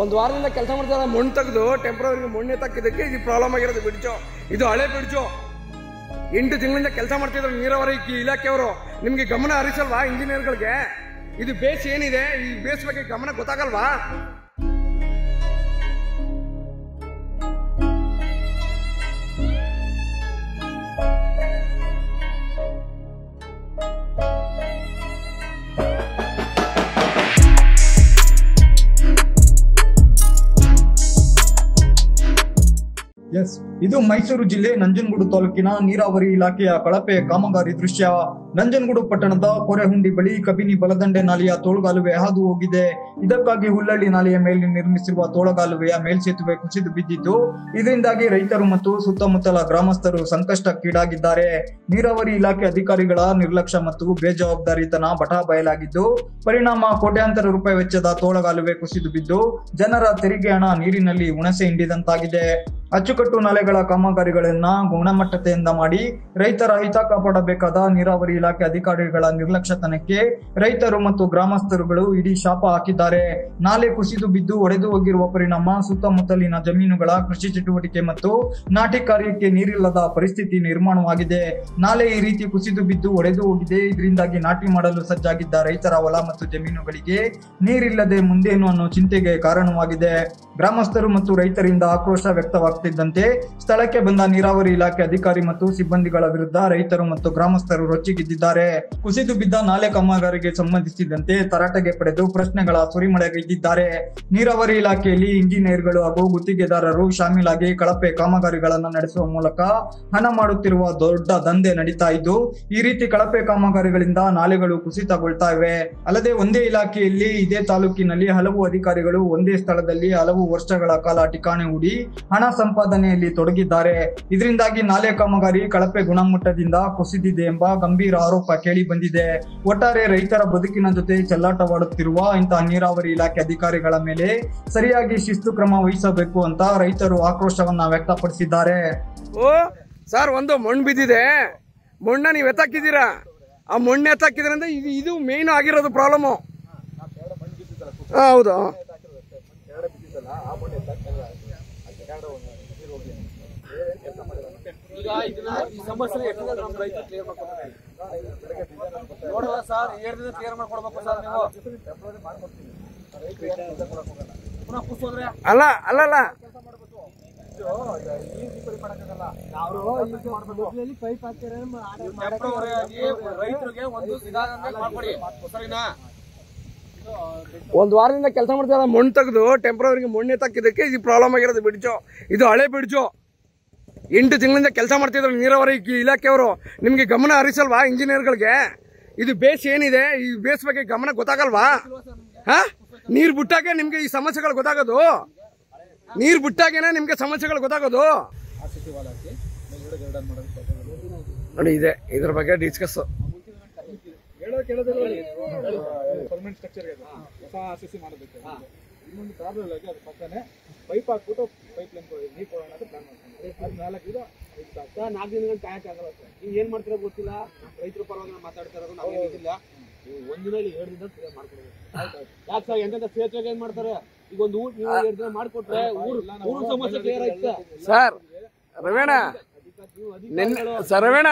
ಒಂದು ವಾರದಿಂದ ಕೆಲಸ ಮಾಡ್ತಾರೆ. ಮಣ್ಣು ತೆಗೆದು ಟೆಂಪ್ರವರಿಗೆ ಮಣ್ಣು ಎತ್ತಕ್ಕಿದ್ದಕ್ಕೆ ಇದು ಪ್ರಾಬ್ಲಮ್ ಆಗಿರೋದು. ಬಿಡ್ಚು ಇದು ಹಳೆ ಬಿಡ್ಚು. 8 ತಿಂಗಳಿಂದ ಕೆಲಸ ಮಾಡ್ತಿದ್ರು ನೀರಾವರಿ ಇಲಾಖೆಯವರು. ನಿಮ್ಗೆ ಗಮನ ಹರಿಸಲ್ವಾ ಇಂಜಿನಿಯರ್ಗಳಿಗೆ? ಇದು ಬೇಸ್ ಏನಿದೆ, ಈ ಬೇಸ್ ಬಗ್ಗೆ ಗಮನ ಗೊತ್ತಾಗಲ್ವಾ? ಇದು ಮೈಸೂರು ಜಿಲ್ಲೆ ನಂಜನಗೂಡು ತಾಲೂಕಿನ ನೀರಾವರಿ ಇಲಾಖೆಯ ಕಳಪೆ ಕಾಮಗಾರಿ ದೃಶ್ಯ. ನಂಜನಗೂಡು ಪಟ್ಟಣದ ಕೊರೆಹುಂಡಿ ಬಳಿ ಕಬಿನಿ ಬಲದಂಡೆ ನಾಲೆಯ ತೋಳುಗಾಲುವೆ ಹಾದು ಹೋಗಿದೆ. ಇದಕ್ಕಾಗಿ ಹುಲ್ಲಳ್ಳಿ ನಾಲೆಯ ಮೇಲೆ ನಿರ್ಮಿಸಿರುವ ತೋಳುಗಾಲುವೆಯ ಮೇಲ್ಸೇತುವೆ ಕುಸಿದು ಬಿದ್ದಿದ್ದು, ಇದರಿಂದಾಗಿ ರೈತರು ಮತ್ತು ಸುತ್ತಮುತ್ತಲ ಗ್ರಾಮಸ್ಥರು ಸಂಕಷ್ಟಕ್ಕೀಡಾಗಿದ್ದಾರೆ. ನೀರಾವರಿ ಇಲಾಖೆ ಅಧಿಕಾರಿಗಳ ನಿರ್ಲಕ್ಷ್ಯ ಮತ್ತು ಬೇಜವಾಬ್ದಾರಿತನ ಬಟಾ ಬಯಲಾಗಿದ್ದು, ಪರಿಣಾಮ ಕೋಟ್ಯಾಂತರ ರೂಪಾಯಿ ವೆಚ್ಚದ ತೋಳುಗಾಲುವೆ ಕುಸಿದು ಬಿದ್ದು ಜನರ ತೆರಿಗೆ ಹಣ ನೀರಿನಲ್ಲಿ ಹುಣಸೆ ಹಿಂಡಿದಂತಾಗಿದೆ. ಅಚ್ಚುಕಟ್ಟು ನಾಲೆಗಳ ಕಾಮಗಾರಿಗಳನ್ನ ಗುಣಮಟ್ಟತೆಯಿಂದ ಮಾಡಿ ರೈತರ ಹಿತ ಕಾಪಾಡಬೇಕಾದ ನೀರಾವರಿ ಇಲಾಖೆ ಅಧಿಕಾರಿಗಳ ನಿರ್ಲಕ್ಷ್ಯತನಕ್ಕೆ ರೈತರು ಮತ್ತು ಗ್ರಾಮಸ್ಥರುಗಳು ಇಡೀ ಶಾಪ ಹಾಕಿದ್ದಾರೆ. ನಾಲೆ ಕುಸಿದು ಬಿದ್ದು ಒಡೆದು ಹೋಗಿರುವ ಪರಿಣಾಮ ಸುತ್ತಮುತ್ತಲಿನ ಜಮೀನುಗಳ ಕೃಷಿ ಚಟುವಟಿಕೆ ಮತ್ತು ನಾಟಿ ಕಾರ್ಯಕ್ಕೆ ನೀರಿಲ್ಲದ ಪರಿಸ್ಥಿತಿ ನಿರ್ಮಾಣವಾಗಿದೆ. ನಾಲೆ ಈ ರೀತಿ ಕುಸಿದು ಬಿದ್ದು ಒಡೆದು ಹೋಗಿದೆ. ಇದರಿಂದಾಗಿ ನಾಟಿ ಮಾಡಲು ಸಜ್ಜಾಗಿದ್ದ ರೈತರ ಹೊಲ ಮತ್ತು ಜಮೀನುಗಳಿಗೆ ನೀರಿಲ್ಲದೆ ಮುಂದೇನು ಅನ್ನೋ ಚಿಂತೆಗೆ ಕಾರಣವಾಗಿದೆ. ಗ್ರಾಮಸ್ಥರು ಮತ್ತು ರೈತರಿಂದ ಆಕ್ರೋಶ ವ್ಯಕ್ತವಾಗುತ್ತಿದ್ದಂತೆ ಸ್ಥಳಕ್ಕೆ ಬಂದ ನೀರಾವರಿ ಇಲಾಖೆ ಅಧಿಕಾರಿ ಮತ್ತು ಸಿಬ್ಬಂದಿಗಳ ವಿರುದ್ಧ ರೈತರು ಮತ್ತು ಗ್ರಾಮಸ್ಥರು ರೊಚ್ಚಿಗೆದ್ದಿದ್ದಾರೆ. ಕುಸಿದು ಬಿದ್ದ ನಾಲೆ ಕಾಮಗಾರಿಗೆ ಸಂಬಂಧಿಸಿದಂತೆ ತರಾಟೆಗೆ ಪಡೆದು ಪ್ರಶ್ನೆಗಳ ಸುರಿಮಳೆಗೈದಿದ್ದಾರೆ. ನೀರಾವರಿ ಇಲಾಖೆಯಲ್ಲಿ ಇಂಜಿನಿಯರ್ಗಳು ಹಾಗೂ ಗುತ್ತಿಗೆದಾರರು ಶಾಮೀಲಾಗಿ ಕಳಪೆ ಕಾಮಗಾರಿಗಳನ್ನು ನಡೆಸುವ ಮೂಲಕ ಹಣ ಮಾಡುತ್ತಿರುವ ದೊಡ್ಡ ದಂಧೆ ನಡೀತಾ ಇದ್ದು, ಈ ರೀತಿ ಕಳಪೆ ಕಾಮಗಾರಿಗಳಿಂದ ನಾಲೆಗಳು ಕುಸಿತಗೊಳ್ತಾ ಇವೆ. ಅಲ್ಲದೆ ಒಂದೇ ಇಲಾಖೆಯಲ್ಲಿ ಇದೇ ತಾಲೂಕಿನಲ್ಲಿ ಹಲವು ಅಧಿಕಾರಿಗಳು ಒಂದೇ ಸ್ಥಳದಲ್ಲಿ ಹಲವು ವರ್ಷಗಳ ಕಾಲ ಠಿಕಾಣೆ ಹೂಡಿ ಹಣ ಸಂಪಾದನೆಯಲ್ಲಿ ತೊಡಗಿದ್ದಾರೆ. ಇದರಿಂದಾಗಿ ನಾಲೆ ಕಾಮಗಾರಿ ಕಳಪೆ ಗುಣಮಟ್ಟದಿಂದ ಕುಸಿದಿದೆ ಎಂಬ ಗಂಭೀರ ಆರೋಪ ಕೇಳಿ ಬಂದಿದೆ. ಒಟ್ಟಾರೆ ರೈತರ ಬದುಕಿನ ಜೊತೆ ಚೆಲ್ಲಾಟವಾಡುತ್ತಿರುವ ಇಂತಹ ನೀರಾವರಿ ಇಲಾಖೆ ಅಧಿಕಾರಿಗಳ ಮೇಲೆ ಸರಿಯಾಗಿ ಶಿಸ್ತು ಕ್ರಮ ವಹಿಸಬೇಕು ಅಂತ ರೈತರು ಆಕ್ರೋಶವನ್ನ ವ್ಯಕ್ತಪಡಿಸಿದ್ದಾರೆ. ಓ ಸರ್, ಒಂದು ಮಣ್ಣು ಬಿದ್ದಿದೆ, ಮಣ್ಣ ನೀವು ಎತ್ತಾಕಿದ್ದೀರಾ. ಆ ಮಣ್ಣು ಎತ್ತಾಕಿದ್ರಿಂದ ಇದು ಮೇನ್ ಆಗಿರೋದು ಪ್ರಾಬ್ಲಮ್. ಹೌದು. ಅಲ್ಲ ಅಲ್ಲಲ್ಲ ಒಂದು ವಾರದಿಂದ ಕೆಲಸ ಮಾಡ್ತಾರೆ. ಮಣ್ಣು ತೆಗೆದು ಟೆಂಪ್ರವರಿಗೆ ಮಣ್ಣು ಎತ್ತಕ್ಕಿದ್ದಕ್ಕೆ ಇದು ಪ್ರಾಬ್ಲಮ್ ಆಗಿರೋದು. ಬಿಡ್ಚು ಇದು ಹಳೆ ಬಿಡ್ಚು. 8 ತಿಂಗಳಿಂದ ಕೆಲಸ ಮಾಡ್ತಿದ್ರು ನೀರಾವರಿ ಇಲಾಖೆಯವರು. ನಿಮ್ಗೆ ಗಮನ ಹರಿಸಲ್ವಾ ಇಂಜಿನಿಯರ್ಗಳಿಗೆ? ಇದು ಬೇಸ್ ಏನಿದೆ, ಈ ಬೇಸ್ ಬಗ್ಗೆ ಗಮನ ಗೊತ್ತಾಗಲ್ವಾ? ನೀರ್ ಬಿಟ್ಟಾಗೆ ನಿಮ್ಗೆ ಈ ಸಮಸ್ಯೆಗಳು ಗೊತ್ತಾಗೋದು. ನೀರ್ ಬಿಟ್ಟಾಗೇನೆ ನಿಮ್ಗೆ ಸಮಸ್ಯೆಗಳು ಗೊತ್ತಾಗೋದು. ನೋಡಿ, ಇದೆ ಇದ್ರ ಬಗ್ಗೆ ಡಿಸ್ಕಸ್. ಇನ್ನೊಂದು ಪ್ರಾಬ್ಲಮ್ ಆಗಿ ಅದ್ರ ಪಕ್ಕನೆ ಪೈಪ್ ಹಾಕ್ಬಿಟ್ಟು ಪೈಪ್ ಲೈನ್ ನೀರು ಕೊಡೋಣ ಅಂತ ಪ್ಲಾನ್ ಮಾಡ್ತಾರೆ. ಅದು 4 ದಿನ ಕಾಯಕ್ಕಾಗಲ್ಲ. ನೀವು ಏನ್ ಮಾಡ್ತೀರಾ ಗೊತ್ತಿಲ್ಲ. ರೈತರ ಪರವಾಗಿ ಮಾತಾಡ್ತಾ ಇರೋದು ನಾವು ಏನಿಲ್ಲ. ಒಂದಿನಲ್ಲಿ 2 ದಿನ ಕ್ಲಿಯರ್ ಮಾಡ್ಕೊಡ್ಬೇಕು. ಯಾಕೆ ಸರ್ ಎಂತ ಸ್ವೇಚ್ಛಾಗಿ ಏನ್ ಮಾಡ್ತಾರೆ? ಈಗ ಒಂದು ಊಟ ನೀವು 2 ದಿನ ಮಾಡ್ಕೊಟ್ರೆ ಊರು ಸಮಸ್ಯೆ ಕ್ಲಿಯರ್ ಆಯ್ತು. ಸರ್ ರವೇಣ, ರವೇಣ